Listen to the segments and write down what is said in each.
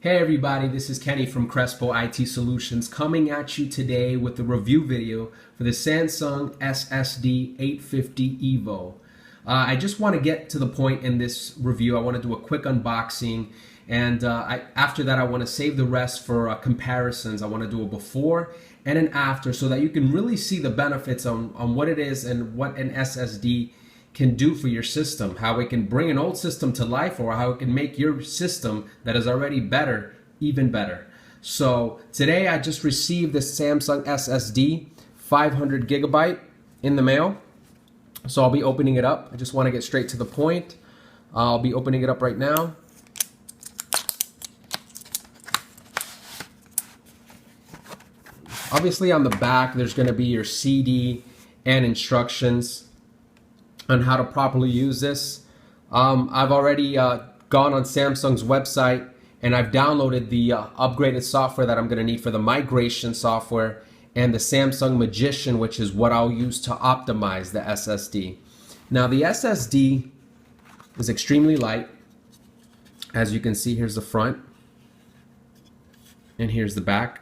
Hey everybody, this is Kenny from Crespo IT Solutions coming at you today with a review video for the Samsung SSD 850 EVO. I just want to get to the point in this review. I want to do a quick unboxing, and after that I want to save the rest for comparisons. I want to do a before and an after so that you can really see the benefits on what it is and what an SSD can do for your system, how it can bring an old system to life, or how it can make your system that is already better even better. So today I just received this Samsung SSD 500 gigabyte in the mail, so I'll be opening it up. I just want to get straight to the point. I'll be opening it up right now. Obviously on the back there's going to be your CD and instructions on how to properly use this. I've already gone on Samsung's website and I've downloaded the upgraded software that I'm going to need for the migration software and the Samsung Magician, which is what I'll use to optimize the SSD. Now the SSD is extremely light. As you can see, here's the front and here's the back.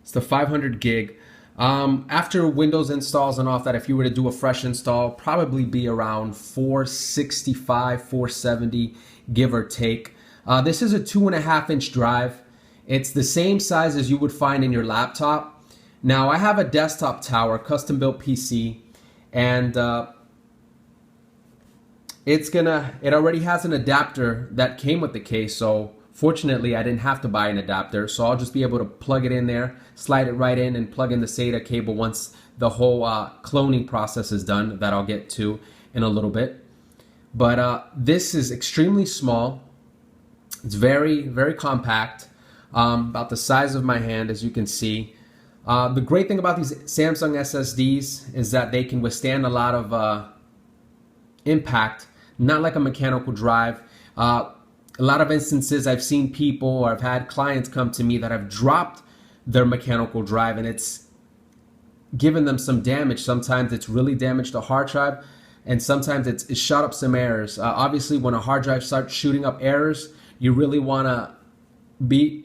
It's the 500 gig. After Windows installs and off that, if you were to do a fresh install, probably be around 465, 470, give or take. This is a 2.5-inch drive. It's the same size as you would find in your laptop. Now I have a desktop tower, custom built PC, and it already has an adapter that came with the case, so fortunately I didn't have to buy an adapter, so I'll just be able to plug it in there, slide it right in, and plug in the SATA cable once the whole cloning process is done, that I'll get to in a little bit. But this is extremely small. It's very, very compact, about the size of my hand, as you can see. The great thing about these Samsung SSDs is that they can withstand a lot of impact, not like a mechanical drive. A lot of instances I've seen people, or I've had clients come to me that have dropped their mechanical drive and it's given them some damage. Sometimes it's really damaged the hard drive, and sometimes it's shot up some errors. Obviously when a hard drive starts shooting up errors, you really want to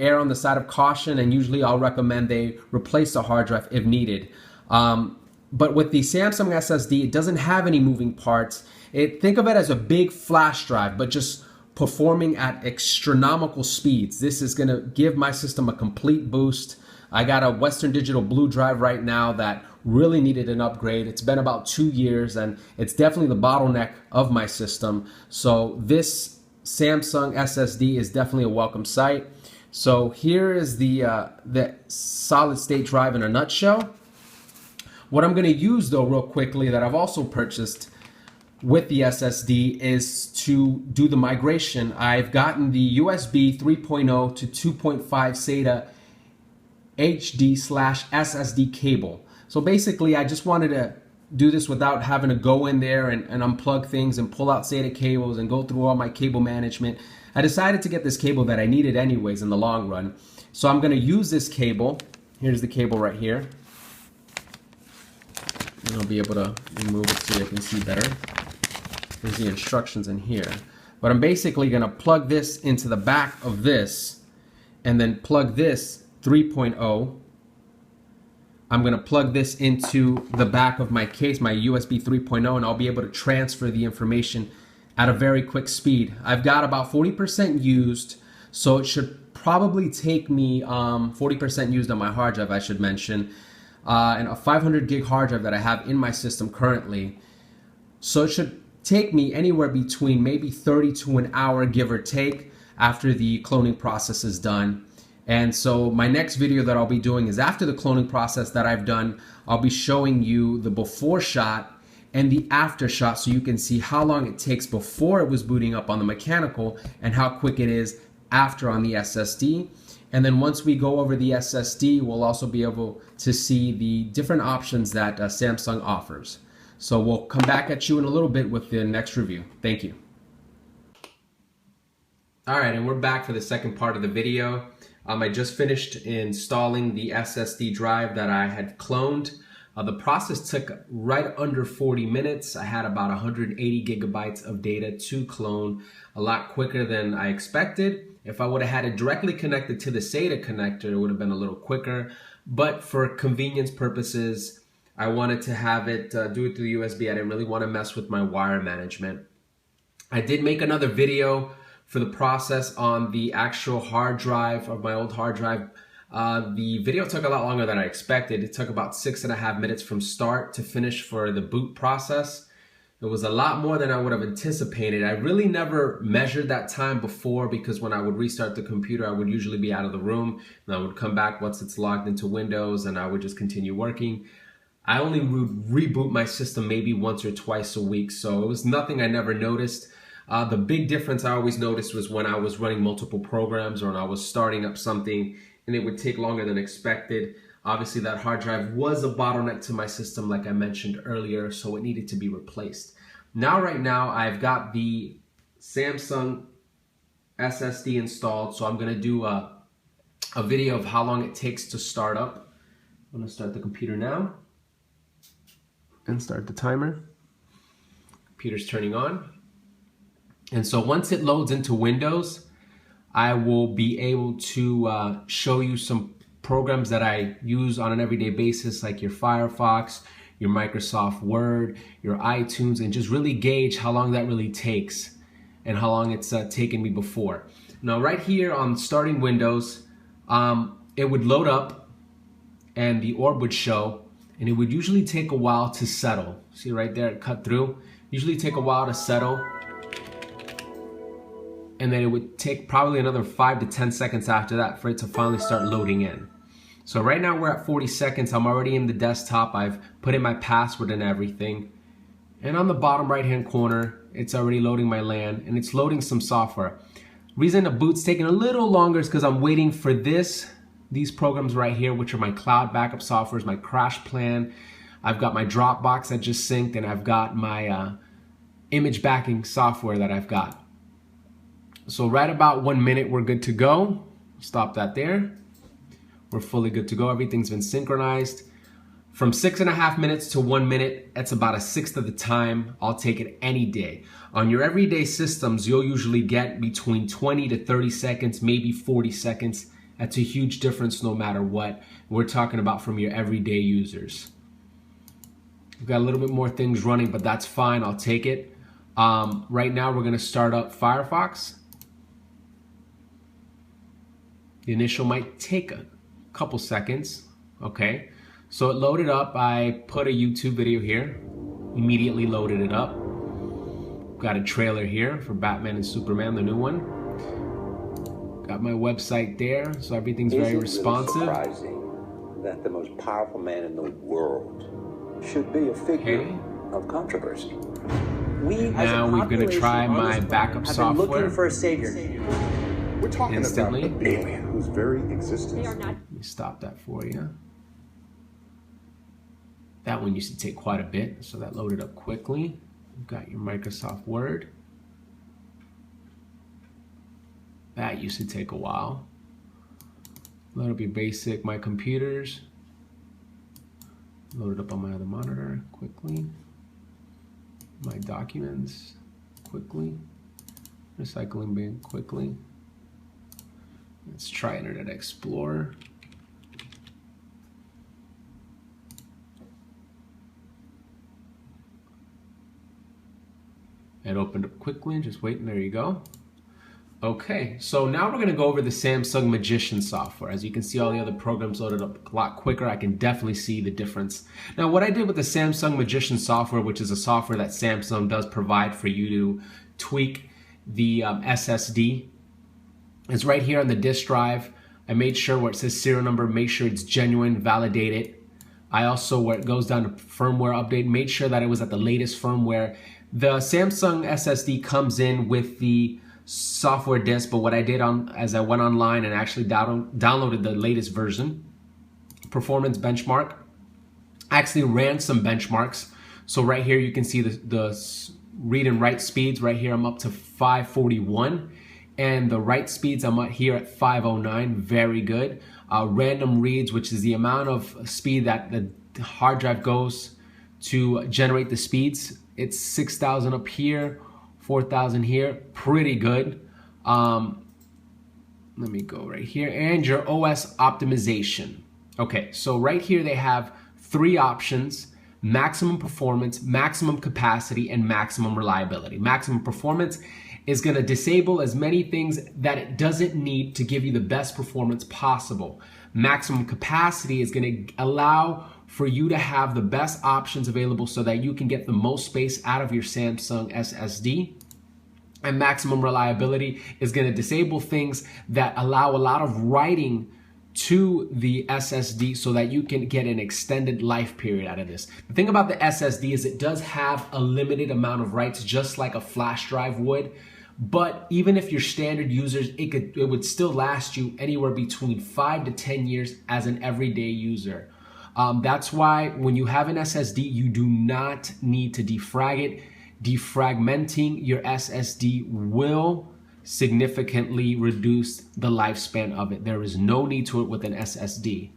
err on the side of caution, and usually I'll recommend they replace the hard drive if needed. But with the Samsung SSD, it doesn't have any moving parts. Think of it as a big flash drive, but just performing at astronomical speeds. This is going to give my system a complete boost. I got a Western Digital Blue drive right now that really needed an upgrade. It's been about 2 years and it's definitely the bottleneck of my system. So this Samsung SSD is definitely a welcome sight. So here is the solid state drive in a nutshell. What I'm going to use though real quickly that I've also purchased with the SSD is to do the migration. I've gotten the USB 3.0 to 2.5 SATA HD/SSD cable. So basically I just wanted to do this without having to go in there and unplug things and pull out SATA cables and go through all my cable management. I decided to get this cable that I needed anyways in the long run. So I'm going to use this cable. Here's the cable right here. And I'll be able to remove it so you can see better. There's the instructions in here. But I'm basically going to plug this into the back of this and then plug this 3.0. I'm going to plug this into the back of my case, my USB 3.0, and I'll be able to transfer the information at a very quick speed. I've got about 40% used, so it should probably take me 40% used on my hard drive, I should mention, and a 500 gig hard drive that I have in my system currently. So it should take me anywhere between maybe 30 to an hour, give or take, after the cloning process is done. And so my next video that I'll be doing is after the cloning process that I've done. I'll be showing you the before shot and the after shot so you can see how long it takes before it was booting up on the mechanical and how quick it is after on the SSD. And then once we go over the SSD, we'll also be able to see the different options that Samsung offers. So we'll come back at you in a little bit with the next review. Thank you. All right, and we're back for the second part of the video. I just finished installing the SSD drive that I had cloned. The process took right under 40 minutes. I had about 180 gigabytes of data to clone, a lot quicker than I expected. If I would have had it directly connected to the SATA connector, it would have been a little quicker. But for convenience purposes, I wanted to have it do it through the USB. I didn't really want to mess with my wire management. I did make another video for the process on the actual hard drive of my old hard drive. The video took a lot longer than I expected. It took about 6.5 minutes from start to finish for the boot process. It was a lot more than I would have anticipated. I really never measured that time before because when I would restart the computer, I would usually be out of the room and I would come back once it's logged into Windows and I would just continue working. I only would reboot my system maybe once or twice a week, so it was nothing I never noticed. The big difference I always noticed was when I was running multiple programs or when I was starting up something and it would take longer than expected. Obviously that hard drive was a bottleneck to my system like I mentioned earlier, so it needed to be replaced. Right now I've got the Samsung SSD installed, so I'm gonna do a video of how long it takes to start up. I'm gonna start the computer now and start the timer. Computer's turning on. And so once it loads into Windows, I will be able to show you some programs that I use on an everyday basis, like your Firefox, your Microsoft Word, your iTunes, and just really gauge how long that really takes and how long it's taken me before. Now right here on starting Windows, it would load up and the orb would show, and it would usually take a while to settle. See right there, it cut through. Usually take a while to settle. And then it would take probably another 5 to 10 seconds after that for it to finally start loading in. So right now we're at 40 seconds. I'm already in the desktop. I've put in my password and everything. And on the bottom right hand corner, it's already loading my LAN and it's loading some software. Reason the boot's taking a little longer is because I'm waiting for these programs right here, which are my cloud backup softwares, my Crash Plan. I've got my Dropbox that just synced, and I've got my image backing software that I've got. So right about 1 minute, we're good to go. Stop that there. We're fully good to go. Everything's been synchronized. From 6.5 minutes to 1 minute, that's about a sixth of the time. I'll take it any day. On your everyday systems, you'll usually get between 20 to 30 seconds, maybe 40 seconds. That's a huge difference no matter what. We're talking about from your everyday users. We've got a little bit more things running, but that's fine. I'll take it. Right now, we're going to start up Firefox. The initial might take a couple seconds. Okay, so it loaded up. I put a YouTube video here, immediately loaded it up. Got a trailer here for Batman and Superman, the new one. Got my website there, so everything's very responsive. Isn't it surprising that the most powerful man in the world should be a figure of controversy? Now we're going to try my backup software. Looking for a savior. We're talking instantly. about an alien whose very existence. Let me stop that for you. That one used to take quite a bit, so that loaded up quickly. You've got your Microsoft Word. That used to take a while. Load up your basic My Computers. Load it up on my other monitor quickly. My Documents quickly. Recycling bin quickly. Let's try Internet Explorer. It opened up quickly, just waiting, there you go. Okay, so now we're gonna go over the Samsung Magician software. As you can see, all the other programs loaded up a lot quicker. I can definitely see the difference. Now, what I did with the Samsung Magician software, which is a software that Samsung does provide for you to tweak the SSD, is right here on the disk drive. I made sure where it says serial number, make sure it's genuine, validate it. I also, where it goes down to firmware update, made sure that it was at the latest firmware. The Samsung SSD comes in with the software disk, but what I did as I went online and actually downloaded the latest version, performance benchmark, I actually ran some benchmarks. So right here you can see the read and write speeds. Right here I'm up to 541. And the write speeds, I'm up here at 509, very good. Random reads, which is the amount of speed that the hard drive goes to generate the speeds. It's 6,000 up here, 4,000 here, pretty good. Let me go right here, and your OS optimization. Okay, so right here they have 3 options: maximum performance, maximum capacity, and maximum reliability. Maximum performance is gonna disable as many things that it doesn't need to give you the best performance possible. Maximum capacity is gonna allow for you to have the best options available so that you can get the most space out of your Samsung SSD. And maximum reliability is going to disable things that allow a lot of writing to the SSD so that you can get an extended life period out of this. The thing about the SSD is it does have a limited amount of writes, just like a flash drive would. But even if you're standard users, it would still last you anywhere between 5 to 10 years as an everyday user. That's why when you have an SSD, you do not need to defrag it. Defragmenting your SSD will significantly reduce the lifespan of it. There is no need to it with an SSD.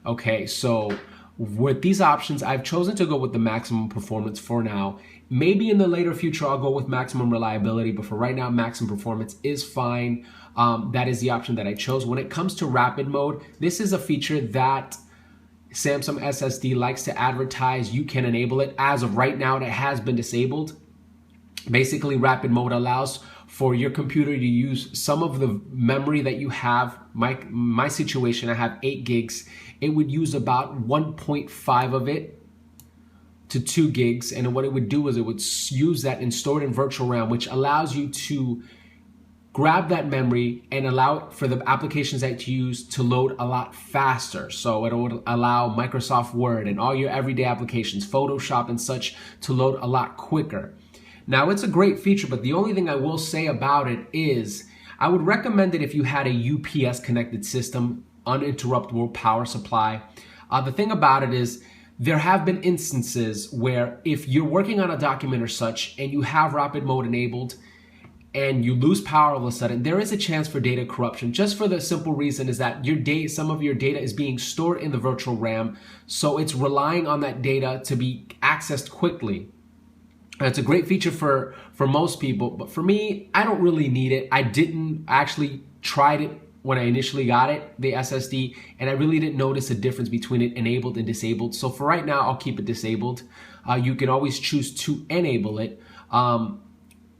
Okay, so with these options, I've chosen to go with the maximum performance for now. Maybe in the later future, I'll go with maximum reliability, but for right now, maximum performance is fine. That is the option that I chose. When it comes to rapid mode, this is a feature that Samsung SSD likes to advertise. You can enable it. As of right now, it has been disabled. Basically, rapid mode allows for your computer to use some of the memory that you have. My situation, I have 8 gigs. It would use about 1.5 of it to 2 gigs. And what it would do is it would use that and store it in virtual RAM, which allows you to grab that memory and allow it for the applications that you use to load a lot faster. So it would allow Microsoft Word and all your everyday applications, Photoshop and such, to load a lot quicker. Now, it's a great feature, but the only thing I will say about it is I would recommend it if you had a UPS connected system, uninterruptible power supply. The thing about it is there have been instances where if you're working on a document or such and you have rapid mode enabled, and you lose power all of a sudden, there is a chance for data corruption, just for the simple reason is that some of your data is being stored in the virtual RAM, so it's relying on that data to be accessed quickly. And it's a great feature for most people, but for me, I don't really need it. I actually tried it when I initially got it, the SSD, and I really didn't notice a difference between it enabled and disabled. So for right now, I'll keep it disabled. You can always choose to enable it.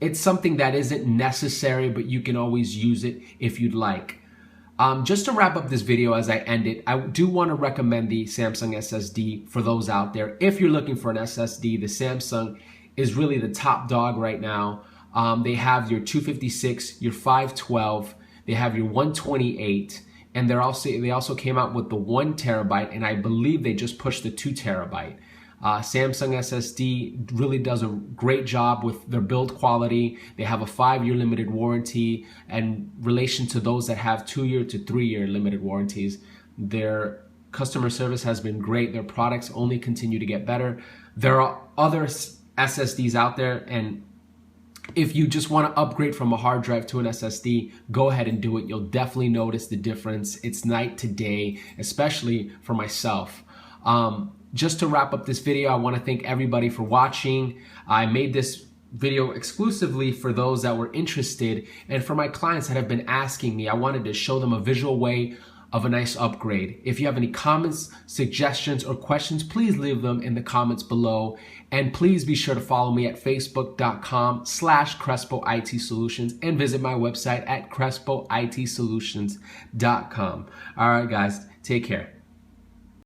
It's something that isn't necessary, but you can always use it if you'd like. Just to wrap up this video as I end it, I do want to recommend the Samsung SSD for those out there. If you're looking for an SSD, the Samsung is really the top dog right now. They have your 256, your 512, they have your 128, and they also came out with the 1 terabyte, and I believe they just pushed the 2 terabyte. Samsung SSD really does a great job with their build quality. They have a 5-year limited warranty, and in relation to those that have 2-year to 3-year limited warranties, their customer service has been great. Their products only continue to get better. There are other SSDs out there, and if you just want to upgrade from a hard drive to an SSD, go ahead and do it. You'll definitely notice the difference. It's night to day, especially for myself. Just to wrap up this video, I want to thank everybody for watching. I made this video exclusively for those that were interested, and for my clients that have been asking me, I wanted to show them a visual way of a nice upgrade. If you have any comments, suggestions, or questions, please leave them in the comments below. And please be sure to follow me at facebook.com/Crespo IT Solutions and visit my website at CrespoITSolutions.com. All right, guys, take care.